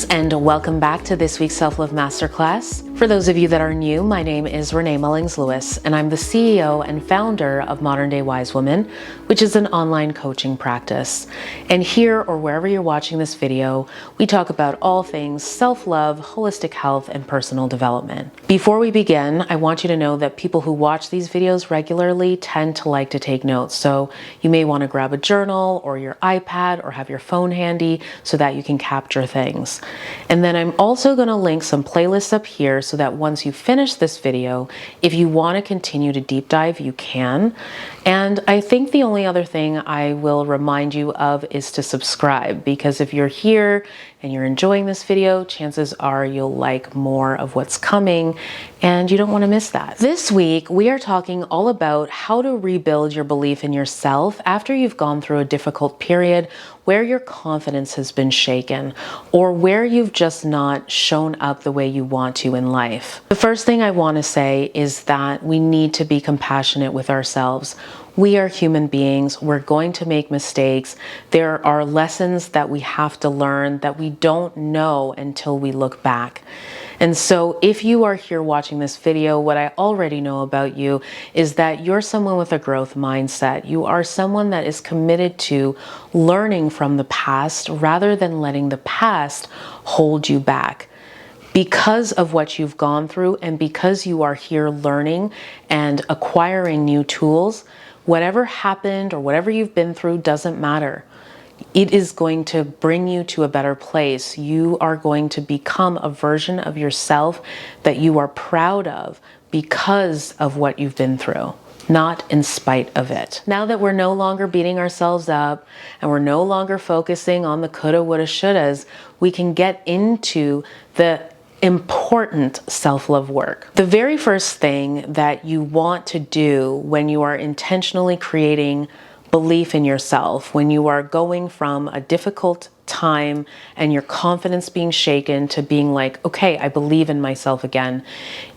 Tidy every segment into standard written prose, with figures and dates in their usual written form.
friends, and welcome back to this week's Self-Love Masterclass. For those of you that are new, my name is Renee Mullings-Lewis, and I'm the CEO and founder of Modern Day Wise Woman, which is an online coaching practice. And here, or wherever you're watching this video, we talk about all things self-love, holistic health, and personal development. Before we begin, I want you to know that people who watch these videos regularly tend to like to take notes. So you may want to grab a journal or your iPad or have your phone handy so that you can capture things. And then I'm also going to link some playlists up here so that once you finish this video, if you want to continue to deep dive, you can. And I think the only other thing I will remind you of is to subscribe, because if you're here and you're enjoying this video, chances are you'll like more of what's coming and you don't want to miss that. This week, we are talking all about how to rebuild your belief in yourself after you've gone through a difficult period where your confidence has been shaken or where you've just not shown up the way you want to in life. The first thing I want to say is that we need to be compassionate with ourselves. We are human beings. We're going to make mistakes. There are lessons that we have to learn that we don't know until we look back. And so if you are here watching this video, what I already know about you is that you're someone with a growth mindset. You are someone that is committed to learning from the past rather than letting the past hold you back. Because of what you've gone through and because you are here learning and acquiring new tools, whatever happened or whatever you've been through doesn't matter. It is going to bring you to a better place. You are going to become a version of yourself that you are proud of because of what you've been through, not in spite of it. Now that we're no longer beating ourselves up and we're no longer focusing on the coulda, woulda, shouldas, we can get into the important self-love work. The very first thing that you want to do when you are intentionally creating belief in yourself, when you are going from a difficult time and your confidence being shaken to being like, okay, I believe in myself again,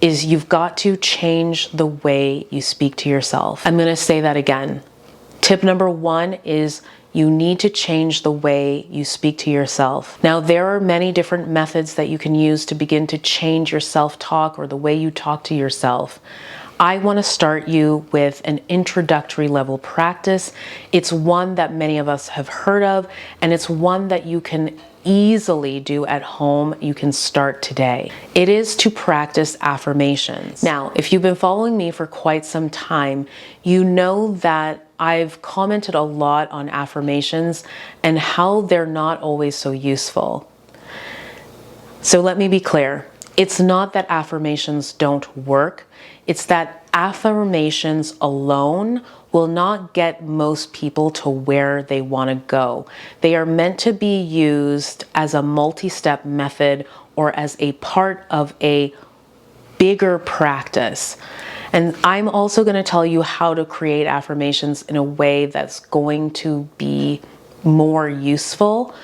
is you've got to change the way you speak to yourself. I'm going to say that again. Tip number one is you need to change the way you speak to yourself. Now, there are many different methods that you can use to begin to change your self-talk or the way you talk to yourself. I want to start you with an introductory level practice. It's one that many of us have heard of, and it's one that you can easily do at home. You can start today. It is to practice affirmations. Now, if you've been following me for quite some time, you know that I've commented a lot on affirmations and how they're not always so useful. So let me be clear. It's not that affirmations don't work. It's that affirmations alone will not get most people to where they want to go. They are meant to be used as a multi-step method or as a part of a bigger practice. And I'm also going to tell you how to create affirmations in a way that's going to be more useful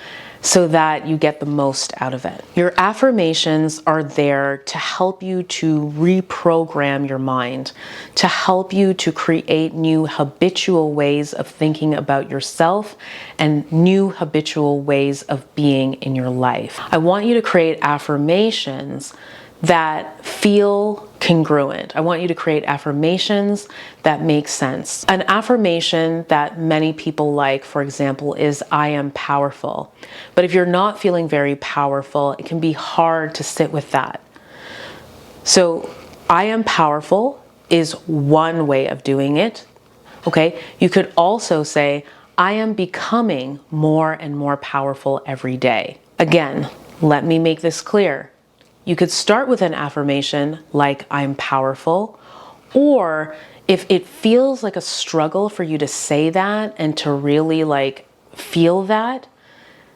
so that you get the most out of it. Your affirmations are there to help you to reprogram your mind, to help you to create new habitual ways of thinking about yourself and new habitual ways of being in your life. I want you to create affirmations that feel congruent. I want you to create affirmations that make sense. An affirmation that many people like, for example, is I am powerful. But if you're not feeling very powerful, it can be hard to sit with that. So I am powerful is one way of doing it. Okay, you could also say I am becoming more and more powerful every day. Again, let me make this clear. You could start with an affirmation like I'm powerful, or if it feels like a struggle for you to say that and to really like feel that,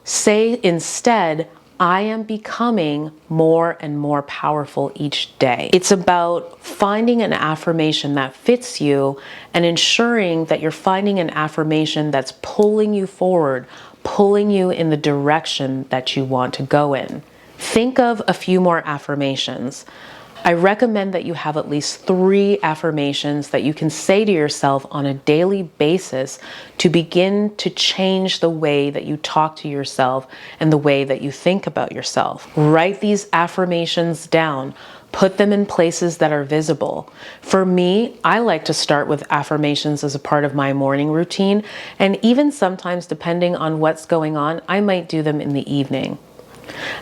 say instead, I am becoming more and more powerful each day. It's about finding an affirmation that fits you and ensuring that you're finding an affirmation that's pulling you forward, pulling you in the direction that you want to go in. Think of a few more affirmations. I recommend that you have at least 3 affirmations that you can say to yourself on a daily basis to begin to change the way that you talk to yourself and the way that you think about yourself. Write these affirmations down. Put them in places that are visible. For me, I like to start with affirmations as a part of my morning routine, and even sometimes, depending on what's going on, I might do them in the evening.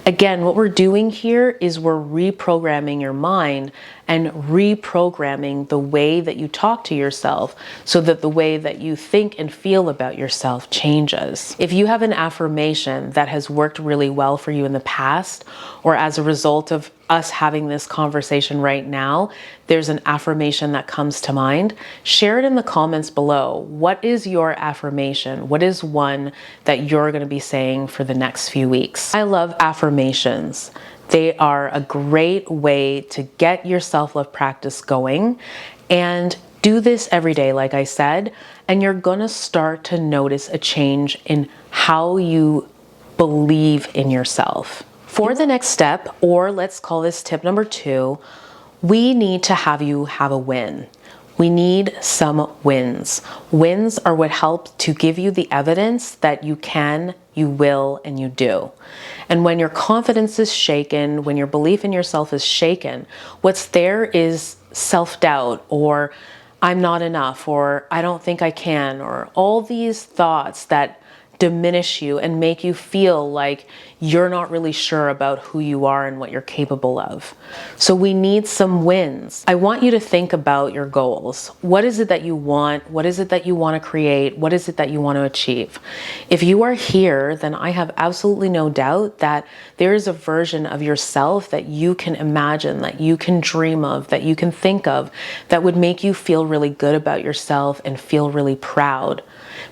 Again, what we're doing here is we're reprogramming your mind and reprogramming the way that you talk to yourself so that the way that you think and feel about yourself changes. If you have an affirmation that has worked really well for you in the past, or as a result of us having this conversation right now, there's an affirmation that comes to mind, share it in the comments below. What is your affirmation? What is one that you're going to be saying for the next few weeks? I love affirmations. They are a great way to get your self-love practice going, and do this every day, like I said, and you're going to start to notice a change in how you believe in yourself. For the next step, or let's call this tip number 2, we need to have you have a win. We need some wins. Wins are what help to give you the evidence that you can, you will, and you do. And when your confidence is shaken, when your belief in yourself is shaken, what's there is self-doubt, or I'm not enough, or I don't think I can, or all these thoughts that diminish you and make you feel like you're not really sure about who you are and what you're capable of. So we need some wins. I want you to think about your goals. What is it that you want? What is it that you want to create? What is it that you want to achieve? If you are here, then I have absolutely no doubt that there is a version of yourself that you can imagine, that you can dream of, that you can think of, that would make you feel really good about yourself and feel really proud.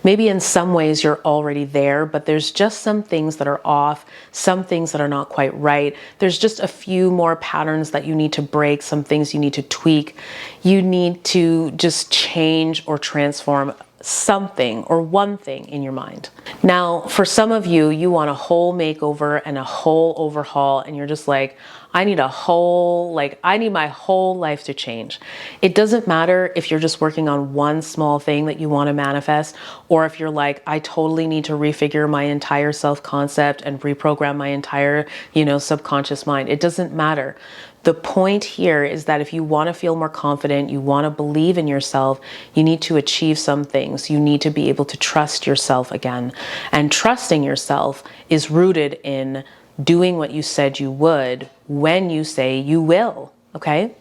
Maybe in some ways you're already there, but there's just some things that are off, some things that are not quite right. There's just a few more patterns that you need to break, some things you need to tweak. You need to just change or transform something or one thing in your mind. Now, for some of you, you want a whole makeover and a whole overhaul, and you're just like, I need my whole life to change. It doesn't matter if you're just working on one small thing that you want to manifest, or if you're like, I totally need to refigure my entire self-concept and reprogram my entire, subconscious mind. It doesn't matter. The point here is that if you want to feel more confident, you want to believe in yourself, you need to achieve some things. You need to be able to trust yourself again. And trusting yourself is rooted in doing what you said you would when you say you will, okay?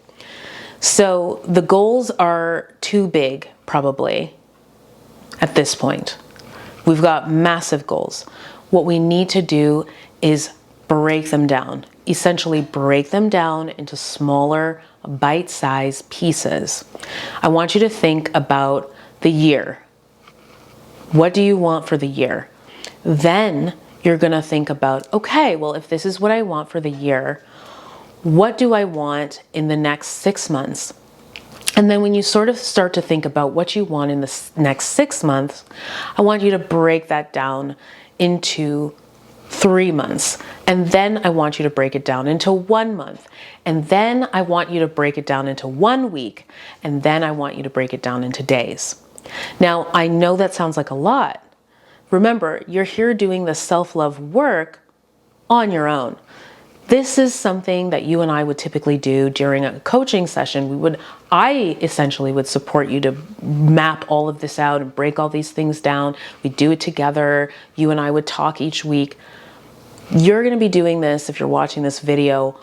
So the goals are too big, probably, at this point. We've got massive goals. What we need to do is break them down. Essentially break them down into smaller, bite-sized pieces. I want you to think about the year. What do you want for the year? Then you're going to think about, okay, well, if this is what I want for the year, what do I want in the next 6 months? And then when you sort of start to think about what you want in the next 6 months, I want you to break that down into 3 months. And then I want you to break it down into 1 month. And then I want you to break it down into 1 week. And then I want you to break it down into days. Now, I know that sounds like a lot. Remember, you're here doing the self-love work on your own. This is something that you and I would typically do during a coaching session. I essentially would support you to map all of this out and break all these things down. We'd do it together. You and I would talk each week. You're going to be doing this, if you're watching this video,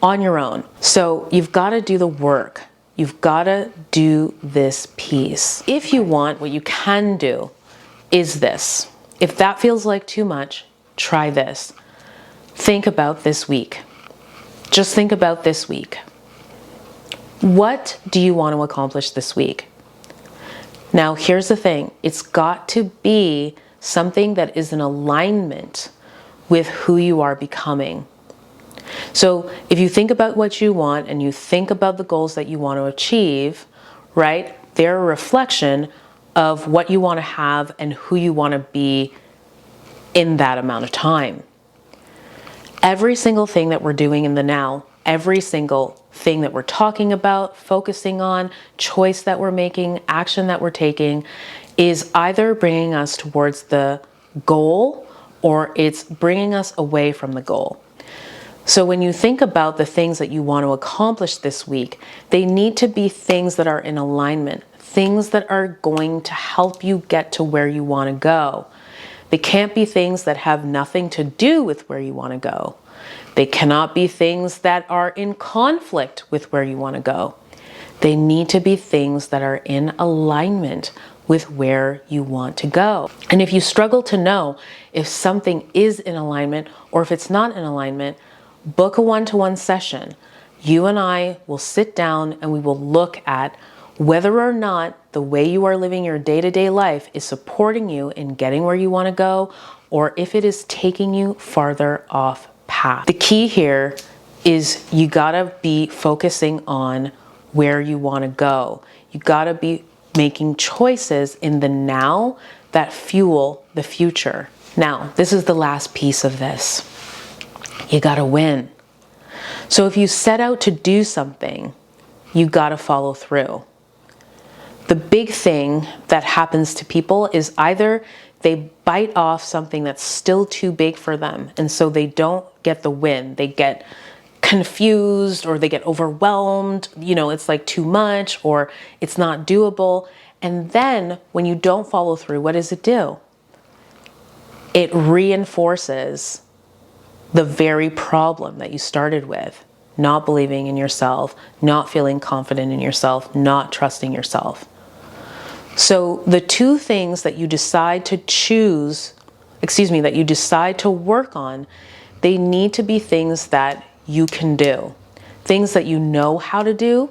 on your own. So you've got to do the work. You've got to do this piece. If you want, what you can do is this. If that feels like too much, try this. Think about this week. Just think about this week. What do you want to accomplish this week? Now, here's the thing. It's got to be something that is in alignment with who you are becoming. So if you think about what you want and you think about the goals that you want to achieve, right? They're a reflection of what you want to have and who you want to be in that amount of time. Every single thing that we're doing in the now, every single thing that we're talking about, focusing on, choice that we're making, action that we're taking is either bringing us towards the goal or it's bringing us away from the goal. So when you think about the things that you want to accomplish this week, they need to be things that are in alignment, things that are going to help you get to where you want to go. They can't be things that have nothing to do with where you want to go. They cannot be things that are in conflict with where you want to go. They need to be things that are in alignment with where you want to go. And if you struggle to know if something is in alignment or if it's not in alignment, book a one-to-one session. You and I will sit down and we will look at whether or not the way you are living your day-to-day life is supporting you in getting where you want to go, or if it is taking you farther off path. The key here is you gotta be focusing on where you want to go. You gotta be making choices in the now that fuel the future. Now, this is the last piece of this. You gotta win. So if you set out to do something, you gotta follow through. The big thing that happens to people is either they bite off something that's still too big for them, and so they don't get the win. They get confused or they get overwhelmed. You know, it's like too much or it's not doable. And then when you don't follow through, what does it do? It reinforces the very problem that you started with. Not believing in yourself, not feeling confident in yourself, not trusting yourself. So the two things that you decide to that you decide to work on, they need to be things that you can do, things that you know how to do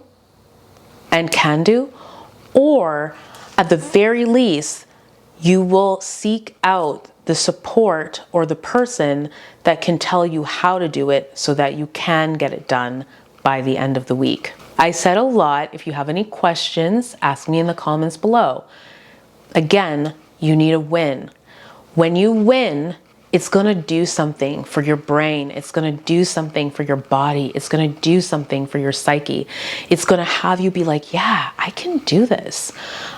and can do, or at the very least, you will seek out the support or the person that can tell you how to do it so that you can get it done by the end of the week. I said a lot. If you have any questions, ask me in the comments below. Again, you need a win. When you win, it's going to do something for your brain. It's going to do something for your body. It's going to do something for your psyche. It's going to have you be like, yeah, I can do this.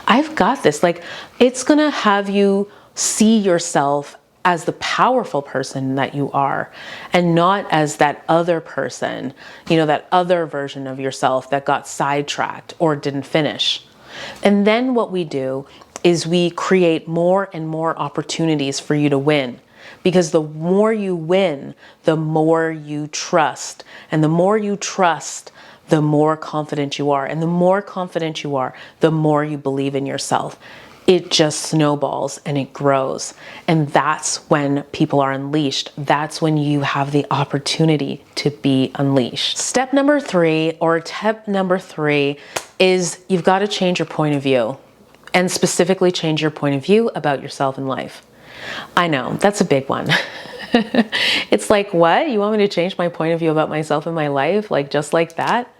I've got this. Like, it's going to have you see yourself as the powerful person that you are and not as that other person, you know, that other version of yourself that got sidetracked or didn't finish. And then what we do is we create more and more opportunities for you to win. Because the more you win, the more you trust. And the more you trust, the more confident you are. And the more confident you are, the more you believe in yourself. It just snowballs and it grows. And that's when people are unleashed. That's when you have the opportunity to be unleashed. Step number 3, or tip number 3, is you've got to change your point of view, and specifically change your point of view about yourself in life. I know, that's a big one. It's like, what? You want me to change my point of view about myself and my life? Like, just like that?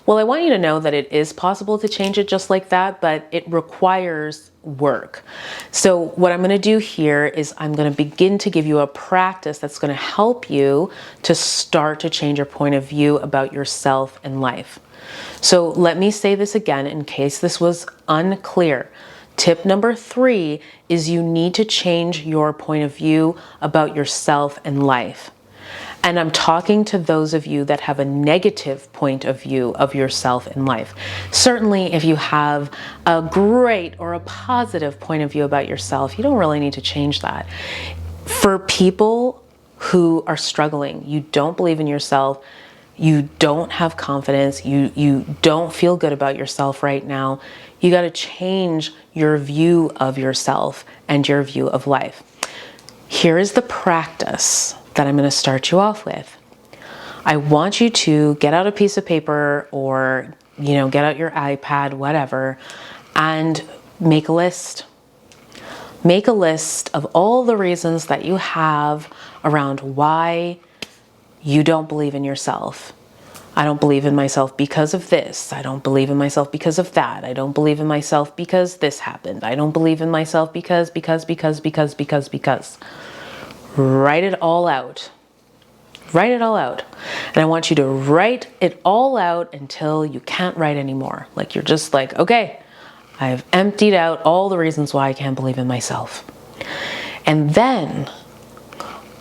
Well, I want you to know that it is possible to change it just like that, but it requires work. So what I'm going to do here is I'm going to begin to give you a practice that's going to help you to start to change your point of view about yourself and life. So let me say this again in case this was unclear. Tip number 3 is you need to change your point of view about yourself and life. And I'm talking to those of you that have a negative point of view of yourself in life. Certainly, if you have a great or a positive point of view about yourself, you don't really need to change that. For people who are struggling, you don't believe in yourself, you don't have confidence, you don't feel good about yourself right now, you got to change your view of yourself and your view of life. Here is the practice that I'm going to start you off with. I want you to get out a piece of paper or, get out your iPad, whatever, and make a list. Make a list of all the reasons that you have around why you don't believe in yourself. I don't believe in myself because of this. I don't believe in myself because of that. I don't believe in myself because this happened. I don't believe in myself because. Write it all out. Write it all out. And I want you to write it all out until you can't write anymore. Like you're just like, okay, I've emptied out all the reasons why I can't believe in myself. And then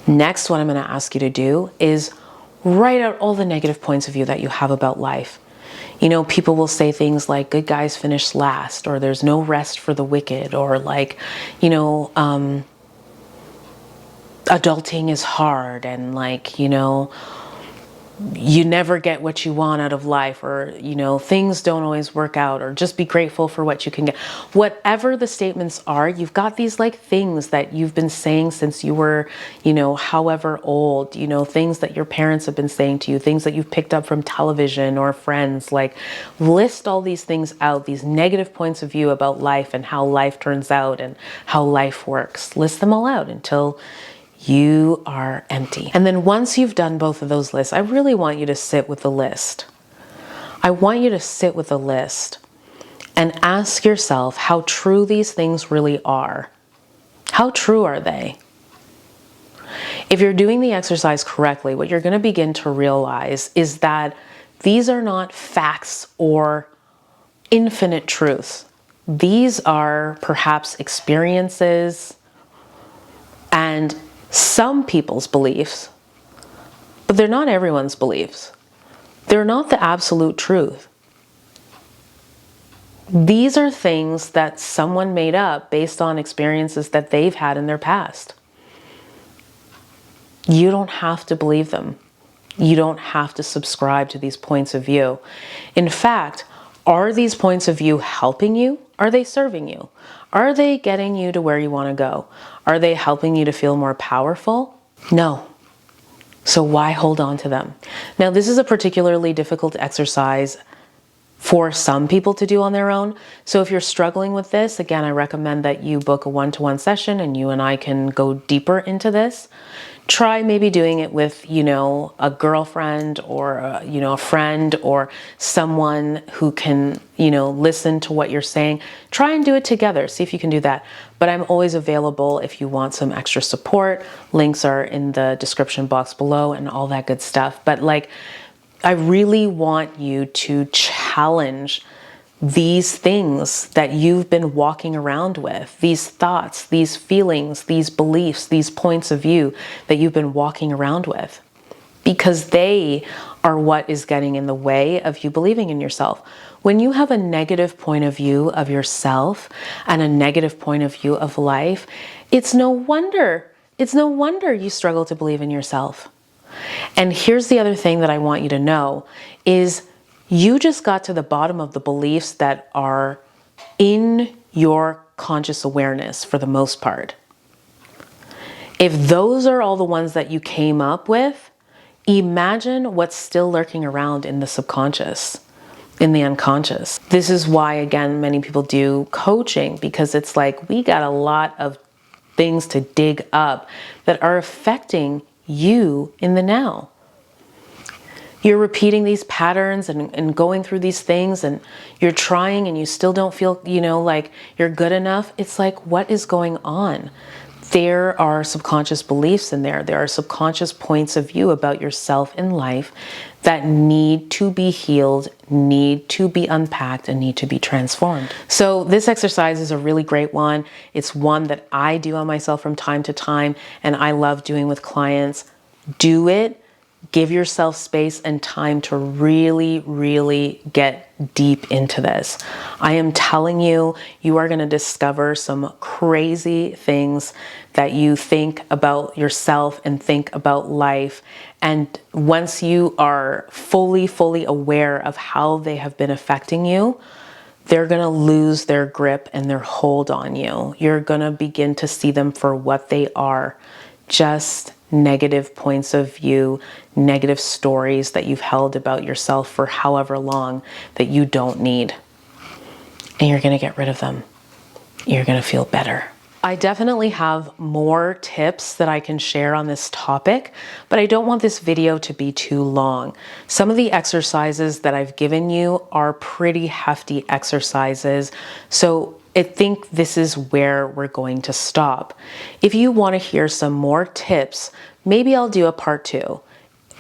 next, what I'm going to ask you to do is write out all the negative points of view that you have about life. You know, people will say things like good guys finish last, or there's no rest for the wicked, or like, you know, adulting is hard, and like, you know, you never get what you want out of life, or, you know, things don't always work out, or just be grateful for what you can get. Whatever the statements are, you've got these like things that you've been saying since you were, you know, however old, you know, things that your parents have been saying to you, things that you've picked up from television or friends. Like, list all these things out, these negative points of view about life and how life turns out and how life works. List them all out until you are empty. And then once you've done both of those lists, I really want you to sit with the list. I want you to sit with the list and ask yourself how true these things really are. How true are they? If you're doing the exercise correctly, what you're going to begin to realize is that these are not facts or infinite truths. These are perhaps experiences and some people's beliefs, but they're not everyone's beliefs. They're not the absolute truth. These are things that someone made up based on experiences that they've had in their past. You don't have to believe them. You don't have to subscribe to these points of view. In fact, are these points of view helping you? Are they serving you? Are they getting you to where you want to go? Are they helping you to feel more powerful? No. So why hold on to them? Now, this is a particularly difficult exercise for some people to do on their own. So if you're struggling with this, again, I recommend that you book a one-to-one session and you and I can go deeper into this. Try maybe doing it with, you know, a girlfriend or, you know, a friend or someone who can, you know, listen to what you're saying. Try and do it together. See if you can do that. But I'm always available if you want some extra support. Links are in the description box below and all that good stuff. But like, I really want you to challenge these things that you've been walking around with, these thoughts, these feelings, these beliefs, these points of view that you've been walking around with, because they are what is getting in the way of you believing in yourself. When you have a negative point of view of yourself and a negative point of view of life, it's no wonder you struggle to believe in yourself. And here's the other thing that I want you to know is you just got to the bottom of the beliefs that are in your conscious awareness for the most part. If those are all the ones that you came up with, imagine what's still lurking around in the subconscious, in the unconscious. This is why, again, many people do coaching, because it's like we got a lot of things to dig up that are affecting you in the now. You're repeating these patterns and going through these things, and you're trying and you still don't feel, you know, like you're good enough. It's like, what is going on? There are subconscious beliefs in there. There are subconscious points of view about yourself in life that need to be healed, need to be unpacked, and need to be transformed. So this exercise is a really great one. It's one that I do on myself from time to time, and I love doing with clients. Do it. Give yourself space and time to really, really get deep into this. I am telling you, you are going to discover some crazy things that you think about yourself and think about life. And once you are fully aware of how they have been affecting you, they're going to lose their grip and their hold on you. You're going to begin to see them for what they are. Just negative points of view, negative stories that you've held about yourself for however long that you don't need. And you're going to get rid of them. You're going to feel better. I definitely have more tips that I can share on this topic, but I don't want this video to be too long. Some of the exercises that I've given you are pretty hefty exercises, so I think this is where we're going to stop. If you want to hear some more tips, maybe I'll do a part 2.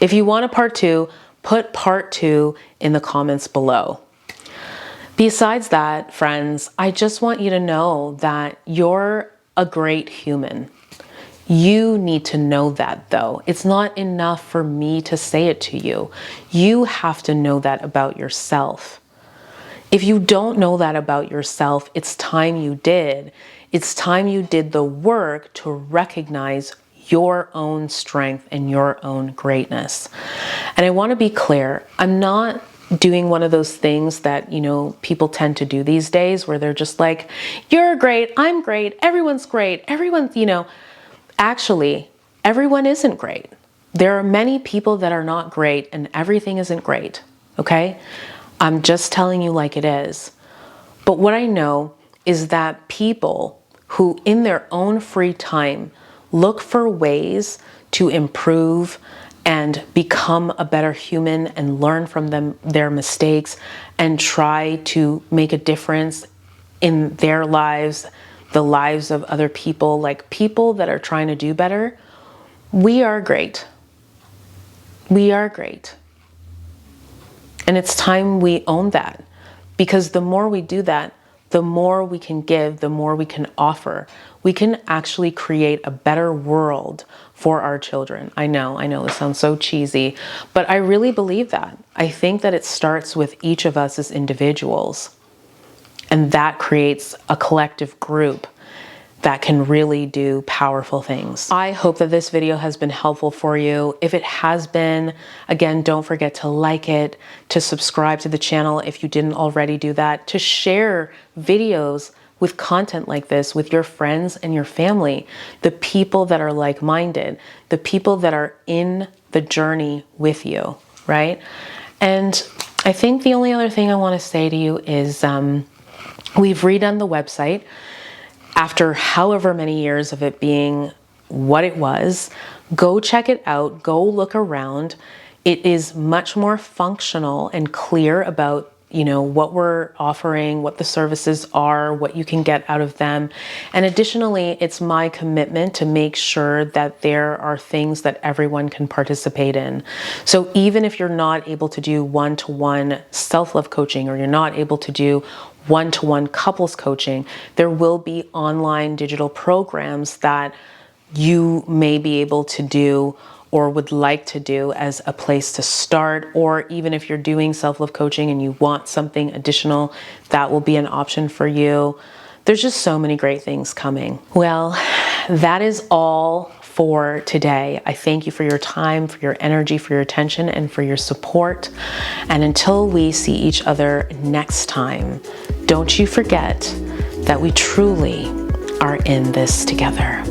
If you want a part 2, put part 2 in the comments below. Besides that, friends, I just want you to know that you're a great human. You need to know that, though. It's not enough for me to say it to you. You have to know that about yourself. If you don't know that about yourself, it's time you did. It's time you did the work to recognize your own strength and your own greatness. And I want to be clear, I'm not doing one of those things that, people tend to do these days where they're just like, you're great, I'm great, everyone's great, everyone's, Actually, everyone isn't great. There are many people that are not great and everything isn't great, okay? I'm just telling you like it is. But what I know is that people who in their own free time look for ways to improve and become a better human and learn from their mistakes and try to make a difference in their lives, the lives of other people, like people that are trying to do better, we are great. We are great. And it's time we own that, because the more we do that, the more we can give, the more we can offer. We can actually create a better world for our children. I know this sounds so cheesy, but I really believe that. I think that it starts with each of us as individuals. And that creates a collective group that can really do powerful things. I hope that this video has been helpful for you. If it has been, again, don't forget to like it, to subscribe to the channel if you didn't already do that, to share videos with content like this with your friends and your family, the people that are like-minded, the people that are in the journey with you, right? And I think the only other thing I want to say to you is we've redone the website. After however many years of it being what it was, go check it out, go look around. It is much more functional and clear about, what we're offering, what the services are, what you can get out of them. And additionally, it's my commitment to make sure that there are things that everyone can participate in. So even if you're not able to do one-to-one self-love coaching, or you're not able to do one-to-one couples coaching, there will be online digital programs that you may be able to do or would like to do as a place to start. Or even if you're doing self-love coaching and you want something additional, that will be an option for you. There's just so many great things coming. Well, that is all for today. I thank you for your time, for your energy, for your attention, and for your support. And until we see each other next time, don't you forget that we truly are in this together.